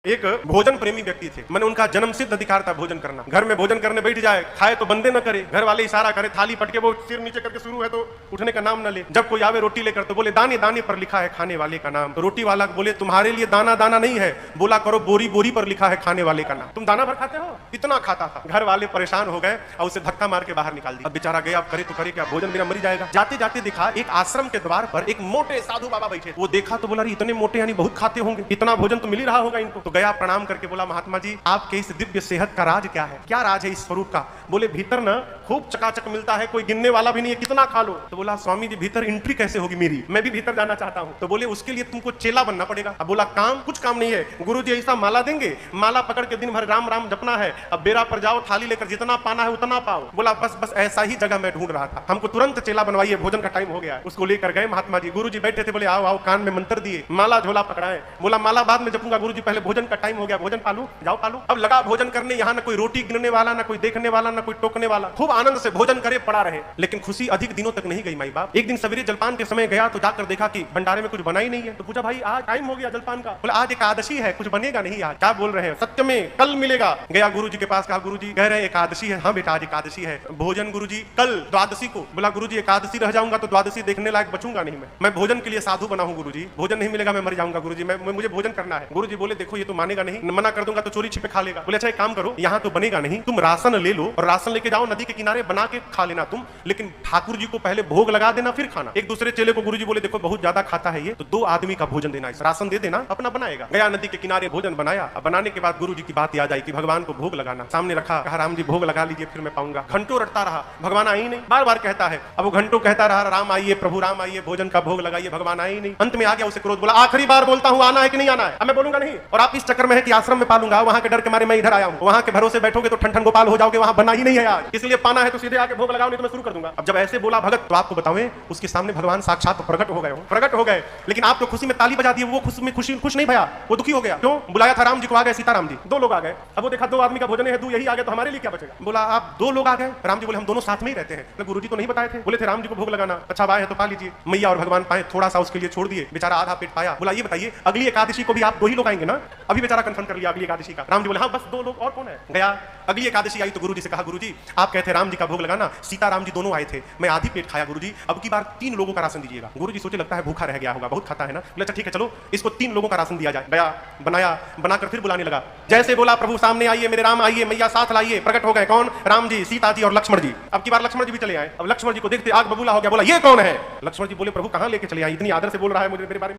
एक भोजन प्रेमी व्यक्ति थे। मैंने उनका जन्म सिद्ध अधिकार था भोजन करना। घर में भोजन करने बैठ जाए, खाए तो बंदे न करे, घर वाले इशारा करे, थाली पटके वो सिर नीचे करके शुरू है तो उठने का नाम न ले। जब कोई आवे रोटी लेकर तो बोले दाने दाने पर लिखा है खाने वाले का नाम। तो रोटी वाला बोले तुम्हारे लिए दाना दाना नहीं है, बोला करो बोरी बोरी पर लिखा है खाने वाले का नाम। तुम दाना भर खाते हो? इतना खाता था। घर वाले परेशान हो गए और उसे धक्का मार के बाहर निकाल दिया। अब बेचारा गया, अब करे तो करे क्या, भोजन बिना मरी जाएगा। जाते जाते देखा एक आश्रम के द्वार पर एक मोटे साधु बाबा बैठे। वो देखा तो बोला इतने मोटे यानी बहुत खाते होंगे, इतना भोजन तो मिल ही रहा होगा इनको। तो गया, प्रणाम करके बोला महात्मा जी आपके इस दिव्य सेहत का राज क्या है? क्या राज है इस स्वरूप का? बोले भीतर ना खूब चकाचक मिलता है, कोई गिनने वाला भी नहीं है, कितना खा लो। तो बोला स्वामी जी भीतर एंट्री कैसे होगी मेरी, मैं भी भीतर जाना चाहता हूँ। तो बोले उसके लिए तुमको चेला बनना पड़ेगा। अब बोला काम कुछ काम नहीं है, गुरु जी ऐसा माला देंगे, माला पकड़ के दिन भर राम राम जपना है। अब बेरा पर जाओ, थाली लेकर जितना पाना है उतना पाओ। बोला बस बस ऐसा ही जगह मैं ढूंढ रहा था, हमको तुरंत चेला बनवाइए, भोजन का टाइम हो गया है। उसको लेकर गए महात्मा जी। गुरु जी बैठे थे, बोले आओ आओ, कान में मंत्र दिए, माला झोला पकड़ाए। बोला माला बाद में जपूंगा गुरु जी, पहले भोजन का टाइम हो गया, भोजन पालू, जाओ पालू। अब लगा भोजन करने, यहाँ ना कोई रोटी गिनने वाला, ना कोई देखने वाला, ना कोई टोकने वाला, खूब आनंद से भोजन करे पड़ा रहे। लेकिन खुशी अधिक दिनों तक नहीं गई माई बाप। एक दिन सवेरे जलपान के समय गया तो जाकर देखा कि भंडारे में कुछ बना ही नहीं है। तो पूछा भाई आज टाइम हो गया जलपान का। बोला आज एकादशी है, कुछ बनेगा नहीं आज। क्या बोल रहे हैं? सत्य में कल मिलेगा। गया गुरु जी के पास, कहा गुरु जी कह रहे हैं एकादशी है। हाँ बेटा आज एकादशी है, भोजन गुरु जी कल द्वादशी को। बोला गुरु जी एकादशी रह जाऊंगा तो द्वादशी देखने लायक बचूंगा नहीं, मैं भोजन के लिए साधु बना हूं गुरु जी, भोजन नहीं मिलेगा मैं मर जाऊंगा गुरु जी, मुझे भोजन करना है। गुरु जी बोले देखो ये तो मानेगा नहीं, मना कर दूंगा तो चोरी छिपे खा लेगा। बोले अच्छा एक काम करो, यहाँ तो बनेगा नहीं, तुम राशन ले लो और राशन लेके जाओ, नदी के किनारे बना के खा लेना तुम, लेकिन ठाकुर जी को पहले भोग लगा देना फिर खाना। एक दूसरे चेले को गुरु जी बोले देखो बहुत ज्यादा खाता है ये, तो 2 आदमी का भोजन देना, इस राशन दे देना, अपना बनाएगा। गया नदी के किनारे भोजन बनाया। अब बनाने के बाद गुरु जी की बात याद आई कि भगवान को भोग लगाना। सामने रखा, कहा राम जी भोग लगा लीजिए फिर मैं पाऊंगा। घंटों रटता रहा, भगवान आई नहीं, बार बार कहता है। अब वो घंटों कहता रहा राम आइए प्रभु राम आइए, भोजन का भोग लगाइए, भगवान आई नहीं। अंत में आ गया, उसे क्रोध, बोला आखिरी बार बोलता हूँ आना है कि नहीं आना है? अब मैं बोलूंगा नहीं, और आप इस चक्कर में है कि आश्रम में पालूंगा, वहां के डर के मारे मैं इधर आया हूँ। वहां के भरोसे बैठोगे तो ठन ठन गोपाल हो जाओगे, वहां बना ही नहीं है आज, इसलिए पाना है तो सीधे आके भोग लगाओ, नहीं तो मैं शुरू कर दूंगा। अब जब ऐसे बोला भगत तो आपको बताऊं उसके सामने भगवान साक्षात प्रकट हो गए। लेकिन आप तो खुशी में ताली बजा दी, वो खुश नहीं भया, वो दुखी हो गया। क्यों? बुलाया था राम जी को, आ गए सीताराम जी, 2 लोग आ गए। अब वो देखा 2 आदमी का भोजन है, 2 यही आ गए तो हमारे लिए क्या बचेगा। बोला आप 2 लोग आ गए? राम जी बोले हम दोनों साथ में ही रहते हैं। गुरु जी तो नहीं बताए थे, बोले थे राम जी को भोग लगाना। अच्छा आए है तो पा लीजिए। मैया और भगवान पाए, थोड़ा सा उसके लिए छोड़ दिए, बेचारा आधा पेट पाया। बोला ये बताइए अगली एकादशी को भी आप 2 ही लोग आएंगे ना? अभी बेचारा कंफर्म कर लिया अगली एकादशी का। राम जी बोले हाँ बस 2 लोग, और कौन है? गया अगली एकादशी आई तो गुरु जी से कहा गुरु जी आप कहते राम जी का भोग लगाना, सीता राम जी दोनों आए थे, मैं आधी पेट खाया गुरु जी, अब की बार 3 लोगों का राशन दीजिएगा। गुरु जी सोचे लगता है भूखा रह गया होगा, बहुत खाता है ना। बोले अच्छा ठीक है चलो इसको 3 लोगों का राशन दिया जाए। गया बनाया, बनाकर फिर बुलाने लगा। जैसे बोला प्रभु सामने आइए मेरे राम आइए, मैया साथ लाइए। प्रकट हो गए कौन? राम जी, सीता जी और लक्ष्मण जी। अब की बार लक्ष्मण जी भी चले आए। अब लक्ष्मण जी को देखते आग बबूला हो गया, बोला ये कौन है? लक्ष्मण जी बोले प्रभु कहां लेके चले आए, इतनी आदर से बोल रहा है मुझे मेरे बारे में।